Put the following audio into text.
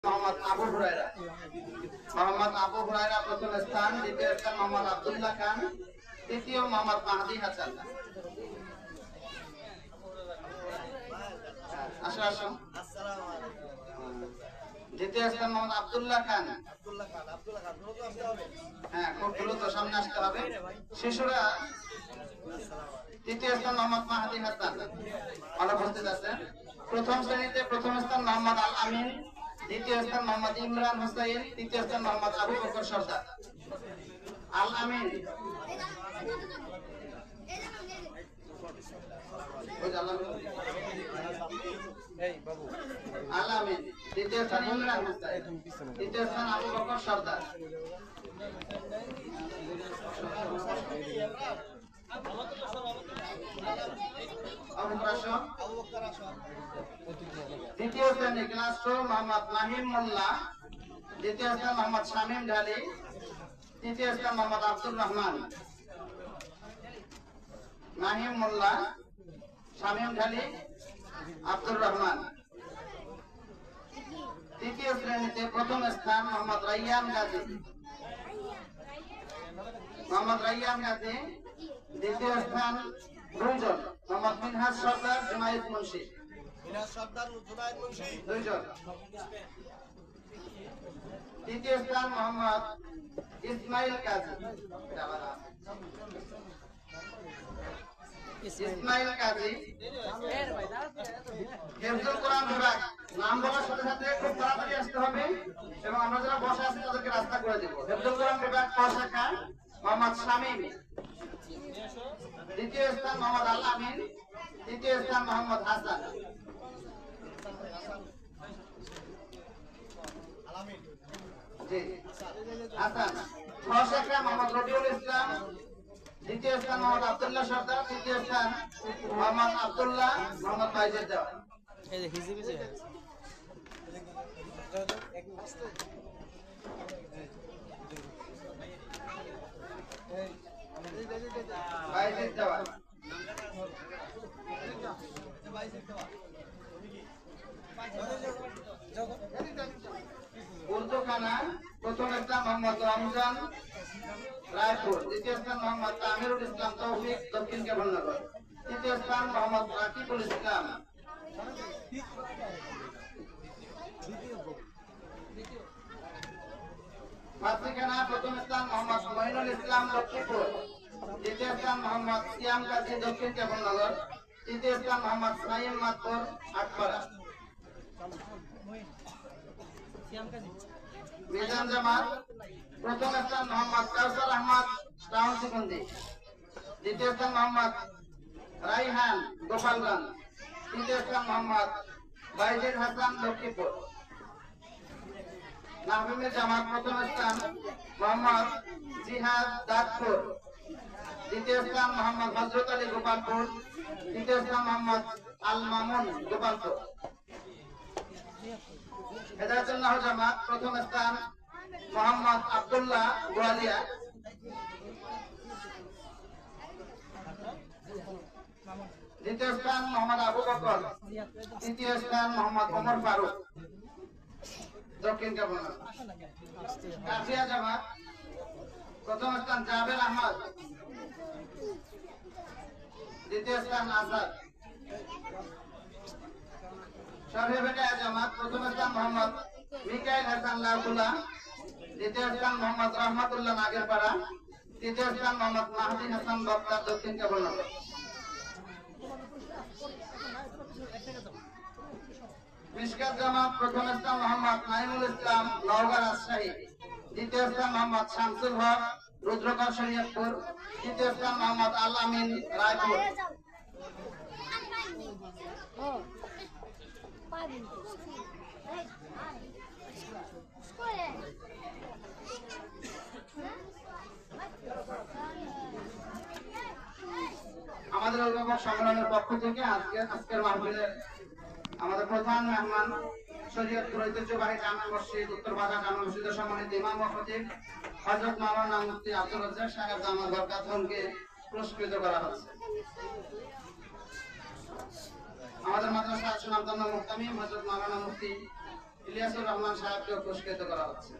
মোহাম্মদ আবু হুরায়রা। মোহাম্মদ আবু হুরায়রা প্রথম স্থান, দ্বিতীয় স্থান মোহাম্মদ আব্দুল্লাহ খান, তৃতীয় মোহাম্মদ মাহদি হাসান। আসো আসো। দ্বিতীয় স্থান মোহাম্মদ আব্দুল্লাহ খান। হ্যাঁ, খুব দ্রুত সামনে আসতে হবে শিশুরা। তৃতীয় স্থান মোহাম্মদ মাহদি হাসান অনুপস্থিত আছেন। প্রথম শ্রেণীতে প্রথম স্থান মোহাম্মদ আল আমিন, দ্বিতীয় স্থান মোহাম্মদ ইমরান হোসাইন, তৃতীয় স্থান মোহাম্মদ আবু বকর সর্দার। আল আমিন আল আমিন, দ্বিতীয় স্থান ইমরান হোসাইন, তৃতীয় স্থান আবু বকর সর্দার। দ্বিতীয় শ্রেণী ক্লাস 2 মোহাম্মদ নাহিম মোল্লা, দ্বিতীয় স্থান মোহাম্মদ শামীম ঢালি, তৃতীয় স্থান মোহাম্মদ আব্দুর রহমান। নাহিম মোল্লা, শামীম ঢালি, আব্দুর রহমান। তৃতীয় শ্রেণীতে প্রথম স্থান মোহাম্মদ রাইয়ান গাজী। মোহাম্মদ রাইয়ান গাজী, দ্বিতীয় স্থান দুইজন মোহাম্মদ মিনহাজ সর্দার, জুনায়েদ মুন্সি। দুইজন। তৃতীয় স্থান মোহাম্মদ ইসমাইল কাজী। ইসমাইল কাজী হিফজুল কোরআন বিভাগ। নাম বলার সাথে সাথে খুব তাড়াতাড়ি আসতে হবে এবং আমরা যারা বসে আছি তাদেরকে রাস্তা করে দেব। হিফজুল কোরআন বিভাগ ক শাখা মোহাম্মদ শামীম। দ্বিতীয় স্থান মোহাম্মদ আল আমিন, তৃতীয় স্থান মোহাম্মদ হাসান। জি হাসান। খ শাখা মোহাম্মদ রবিউল ইসলাম, দ্বিতীয় স্থান মোহাম্মদ আব্দুল্লাহ সর্দার, তৃতীয় স্থান মোহাম্মদ আব্দুল্লাহ মোহাম্মদ বাইজের দেওয়া। বাইজের দেওয়া। উর্দুখানা প্রথম স্থান মোহাম্মদ রমজান রায়পুর, দ্বিতীয় স্থান মোহাম্মদ তামিরুল ইসলাম তৌফিক দক্ষিণ কেবলনগর, তৃতীয় স্থান মোহাম্মদ রাকিবুল ইসলাম। ফার্সিখানা প্রথম স্থান মোহাম্মদ মঈনুল ইসলাম লক্ষ্মীপুর, দ্বিতীয় স্থান মোহাম্মদ সিয়াম কাজী দক্ষিণ কেবলনগর, তৃতীয় স্থান মোহাম্মদ সাইম মাতপুর আটপাড়া। মিজান জামাত প্রথম স্থান মোহাম্মদ কাউসার আহমদ টাউন সিকুন্দি, দ্বিতীয় স্থান মোহাম্মদ রাইহান গোপালগঞ্জ, তৃতীয় স্থান মোহাম্মদ বাইজিদ হাসান লক্ষ্মীপুর। নাহমিমের জামাত প্রথম স্থান মোহাম্মদ জিহাদ দাঁতপুর, দ্বিতীয় স্থান মোহাম্মদ হযরত আলী গোপালপুর, তৃতীয় স্থান মোহাম্মদ আল মামুন গোপালপুর। হেদায়েতুল্লাহ জামাত প্রথম স্থান মোহাম্মদ আব্দুল্লাহ গোয়ালিয়া, দ্বিতীয় স্থান মোহাম্মদ আবু বকর, তৃতীয় স্থান মোহাম্মদ ওমর ফারুক দক্ষিণ কেবলনগর। কাফিয়া জামাত প্রথম স্থান জাবের আহমদ, দ্বিতীয় স্থান আজাদ। সরহেবেটা জামাত প্রথম স্থান মোহাম্মদ মিকাইল হাসান লাউকুলা, দ্বিতীয় স্থান মোহাম্মদ রহমাতুল্লাহ নাগেরপাড়া, তৃতীয় স্থান মোহাম্মদ মাহদি হাসান বক্তা দক্ষিণ কেবলনগর। মিশকাত জামাত প্রথম স্থান মোহাম্মদ নাইমুল ইসলাম নওগাঁ রাজশাহী, দ্বিতীয় স্থান মোহাম্মদ শামসুল হক রুদ্রগড় শরীয়তপুর, তৃতীয় স্থান মোহাম্মদ আল আমিন রায়পুর। আমাদের অভিভাবক সম্মেলনের পক্ষ থেকে আজকের মাহফিলের আমাদের প্রধান মেহমান শরীয়তপুর ঐতিহ্যবাহী জামে মসজিদ উত্তর বাজার জামে মসজিদের সম্মানিত ইমাম ও খতিব হযরত মাওলানা মুফতি আব্দুর রাজ্জাক সাহেব দামাত বরকাতুহুকে পুরস্কৃত করা হচ্ছে। আমাদের মাদ্রাসা সুনামধন্য মুহতামিম হযরত মাওলানা মুফতি ইলিয়াসুর রহমান সাহেবকে পুরস্কৃত করা হচ্ছে।